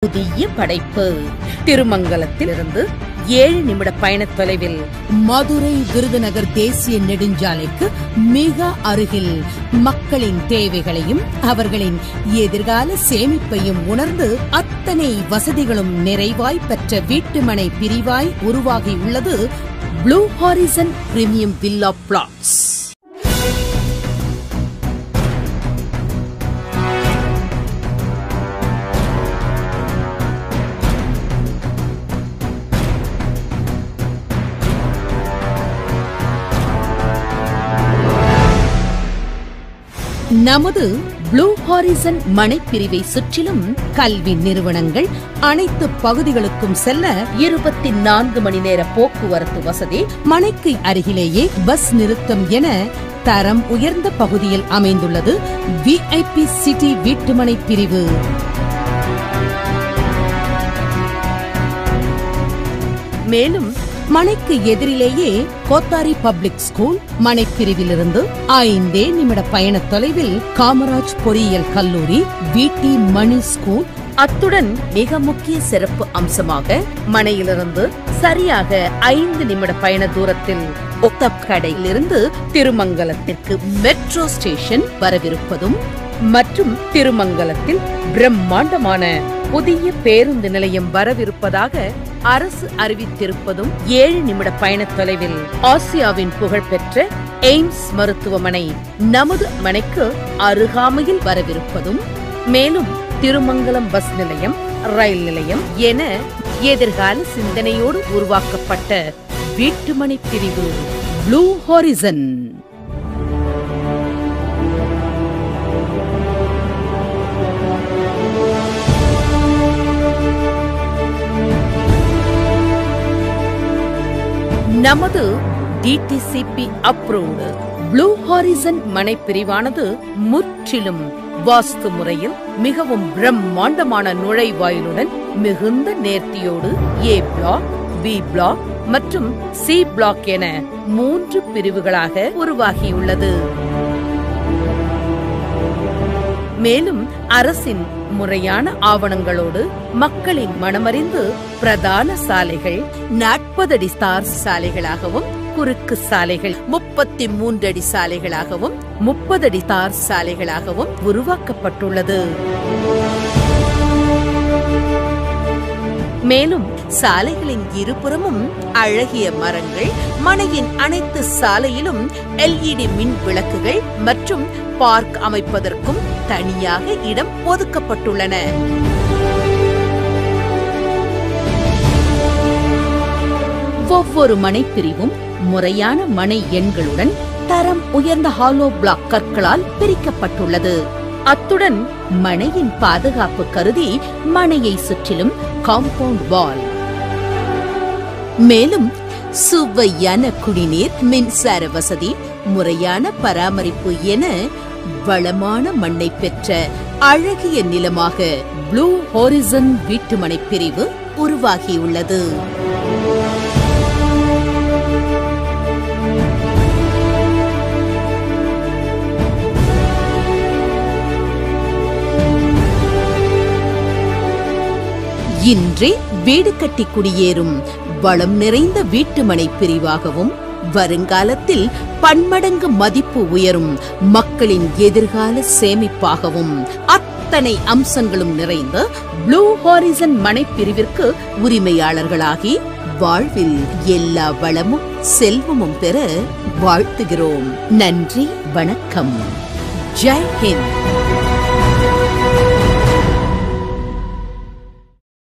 புதிய படைப்பு. திருமங்கலத்திலிருந்து 7 நிமிட பயண தொலைவில் மதுரை விருதுநகர் தேசிய நெடுஞ்சாலைக்கு மிக அருகில் மக்களின் தேவைகளையும் அவர்களின் எதிர்கால சேமிப்பையும் உணர்ந்து அத்தனை வசதிகளும் நிறைவாய் பெற்ற வீட்டுமனை பிரிவாய் உருவாகியுள்ளது blue horizon premium villa plots. நமது ப்ளூ ஹாரிசன் மனைப்பிரிவை சுற்றிலும் கல்வி நிறுவனங்கள், அனைத்து பகுதிகளுக்கும் செல்ல 24 மணி நேர போக்குவரத்து வசதி, மனைக்கு அருகிலேயே பஸ் நிறுத்தம் என தரம் உயர்ந்த பகுதியில் அமைந்துள்ளது VIP சிட்டி வீட்டுமனை பிரிவு. மேலும் மனைக்கு எதிரிலேயே கோத்தாரி பப்ளிக் ஸ்கூல், மனைப்பிரிவிலிருந்து 5 நிமிட பயண தொலைவில் காமராஜ் பொறியியல் கல்லூரி, VT மணி ஸ்கூல். அத்துடன் மிக முக்கிய சிறப்பு அம்சமாக மனையிலிருந்து சரியாக 5 நிமிட பயண தூரத்தில் ஒத்தப் கடையிலிருந்து திருமங்கலத்திற்கு மெட்ரோ ஸ்டேஷன் வரவிருப்பதும் மற்றும் திருமங்கலத்தில் பிரம்மாண்டமான புதிய பேருந்து நிலையம் வரவிருப்பதாக அரசு அறிவித்திருப்பதும் 7 நிமிட பயண தொலைவில் ஆசியாவின் புகழ்பெற்ற எய்ம்ஸ் மருத்துவமனை நமது மனைக்கு அருகாமையில் வரவிருப்பதும், மேலும் திருமங்கலம் பஸ் நிலையம், ரயில் நிலையம் என எதிர்கால சிந்தனையோடு உருவாக்கப்பட்ட வீட்டுமனை பிரிவு ப்ளூ ஹாரிசன். நமது DTCP அப்ரூவ்டு ப்ளூ ஹாரிசன் மனைப்பிரிவானது முற்றிலும் வாஸ்து முறையில் மிகவும் பிரம்மாண்டமான நுழைவாயிலுடன் மிகுந்த நேர்த்தியோடு A பிளாக், B பிளாக் மற்றும் C பிளாக் என 3 பிரிவுகளாக உருவாகியுள்ளது. மேலும் அரசின் முறையான ஆவணங்களோடு மக்களின் மனமறிந்து பிரதான சாலைகள் 40 அடி தார் சாலைகளாகவும், குறுக்கு சாலைகள் 33 அடி சாலைகளாகவும், 30 அடி தார் சாலைகளாகவும் உருவாக்கப்பட்டுள்ளது. மேலும் சாலைகளின் இருபுறமும் அழகிய மரங்கள், மனையின் அனைத்து சாலையிலும் LED மின் விளக்குகள் மற்றும் பார்க் அமைப்பதற்கும் தனியாக இடம் ஒதுக்கப்பட்டுள்ளன. ஒவ்வொரு மனைப்பிரிவும் முறையான மனை எண்களுடன் தரம் உயர்ந்த ஹாலோ பிளாக் கற்களால் பிரிக்கப்பட்டுள்ளது. அத்துடன் மனையின் பாதுகாப்பு கருதி மனையை சுற்றிலும் காம்பவுண்ட் வால், மேலும் சுவையான குடிநீர், மின்சார வசதி, முறையான பராமரிப்பு என வளமான மண்ணை பெற்ற அழகிய நிலமாக ப்ளூ ஹாரிசன் வீட்டுமனை பிரிவு உருவாகியுள்ளது. இன்றே வீடு கட்டி குடியேறும் வளம் நிறைந்த வீட்டுமனை பிரிவாகவும், வருங்காலத்தில் பன்மடங்கு மதிப்பு உயரும் மக்களின் எதிர்கால சேமிப்பாகவும் அத்தனை அம்சங்களும் நிறைந்த ப்ளூ ஹாரிசன் மனைப்பிரிவிற்கு உரிமையாளர்களாகி வாழ்வில் எல்லா வளமும் செல்வமும் பெற வாழ்த்துகிறோம். நன்றி, வணக்கம். ஜெய் ஹிந்த்.